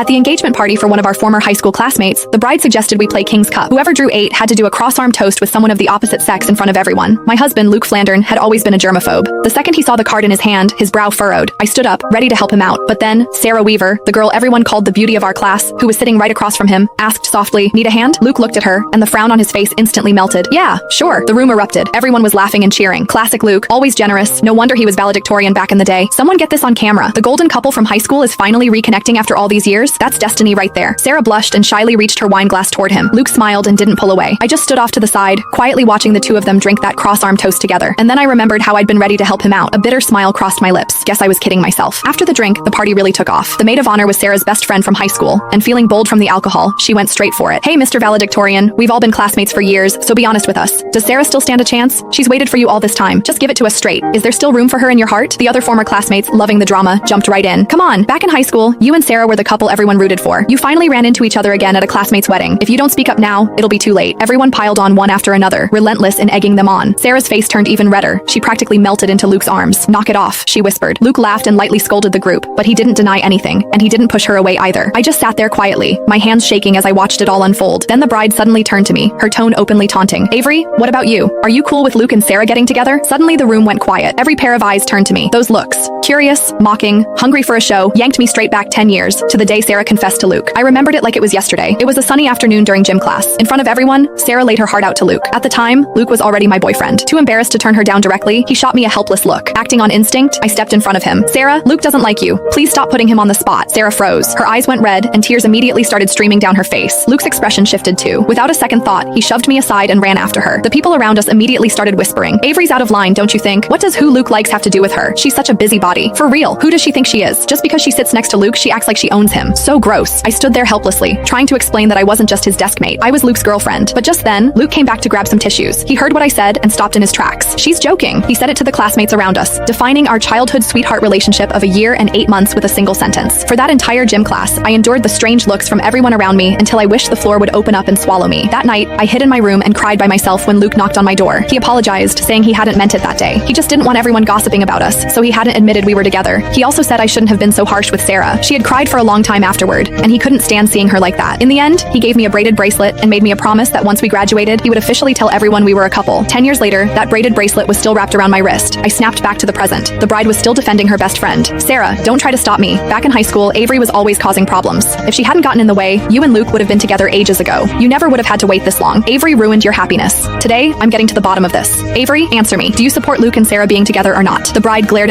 At the engagement party for one of our former high school classmates, the bride suggested we play King's Cup. Whoever drew 8 had to do a cross-arm toast with someone of the opposite sex in front of everyone. My husband, Luke Flandern, had always been a germaphobe. The second he saw the card in his hand, his brow furrowed. I stood up, ready to help him out. But then, Sarah Weaver, the girl everyone called the beauty of our class, who was sitting right across from him, asked softly, "Need a hand?" Luke looked at her, and the frown on his face instantly melted. "Yeah, sure." The room erupted. Everyone was laughing and cheering. Classic Luke, always generous. No wonder he was valedictorian back in the day. Someone get this on camera. The golden couple from high school is finally reconnecting after all these years. That's destiny right there. Sarah blushed and shyly reached her wine glass toward him. Luke smiled and didn't pull away. I just stood off to the side, quietly watching the two of them drink that cross-arm toast together. And then I remembered how I'd been ready to help him out. A bitter smile crossed my lips. Guess I was kidding myself. After the drink, the party really took off. The maid of honor was Sarah's best friend from high school, and feeling bold from the alcohol, she went straight for it. "Hey, Mr. Valedictorian, we've all been classmates for years, so be honest with us. Does Sarah still stand a chance? She's waited for you all this time. Just give it to us straight. Is there still room for her in your heart?" The other former classmates, loving the drama, jumped right in. "Come on, back in high school, you and Sarah were the couple everyone rooted for. You finally ran into each other again at a classmate's wedding. If you don't speak up now, it'll be too late." Everyone piled on one after another, relentless in egging them on. Sarah's face turned even redder. She practically melted into Luke's arms. "Knock it off," she whispered. Luke laughed and lightly scolded the group, but he didn't deny anything, and he didn't push her away either. I just sat there quietly, my hands shaking as I watched it all unfold. Then the bride suddenly turned to me, her tone openly taunting. "Avery, what about you? Are you cool with Luke and Sarah getting together?" Suddenly the room went quiet. Every pair of eyes turned to me. Those looks, curious, mocking, hungry for a show, yanked me straight back 10 years, to the day Sarah confessed to Luke. I remembered it like it was yesterday. It was a sunny afternoon during gym class. In front of everyone, Sarah laid her heart out to Luke. At the time, Luke was already my boyfriend. Too embarrassed to turn her down directly, he shot me a helpless look. Acting on instinct, I stepped in front of him. "Sarah, Luke doesn't like you. Please stop putting him on the spot." Sarah froze. Her eyes went red, and tears immediately started streaming down her face. Luke's expression shifted too. Without a second thought, he shoved me aside and ran after her. The people around us immediately started whispering, "Avery's out of line, don't you think? What does who Luke likes have to do with her? She's such a busybody. For real, who does she think she is? Just because she sits next to Luke, she acts like she owns him. So gross." I stood there helplessly, trying to explain that I wasn't just his desk mate. I was Luke's girlfriend. But just then, Luke came back to grab some tissues. He heard what I said and stopped in his tracks. "She's joking." He said it to the classmates around us, defining our childhood sweetheart relationship of a year and 8 months with a single sentence. For that entire gym class, I endured the strange looks from everyone around me until I wished the floor would open up and swallow me. That night, I hid in my room and cried by myself when Luke knocked on my door. He apologized, saying he hadn't meant it that day. He just didn't want everyone gossiping about us, so he hadn't admitted we were together. He also said I shouldn't have been so harsh with Sarah. She had cried for a long time afterward, and he couldn't stand seeing her like that. In the end, he gave me a braided bracelet and made me a promise that once we graduated, he would officially tell everyone we were a couple. 10 years later, that braided bracelet was still wrapped around my wrist. I snapped back to the present. The bride was still defending her best friend. "Sarah, don't try to stop me. Back in high school, Avery was always causing problems. If she hadn't gotten in the way, you and Luke would have been together ages ago. You never would have had to wait this long. Avery ruined your happiness. Today, I'm getting to the bottom of this. Avery, answer me. Do you support Luke and Sarah being together or not?" The bride glared at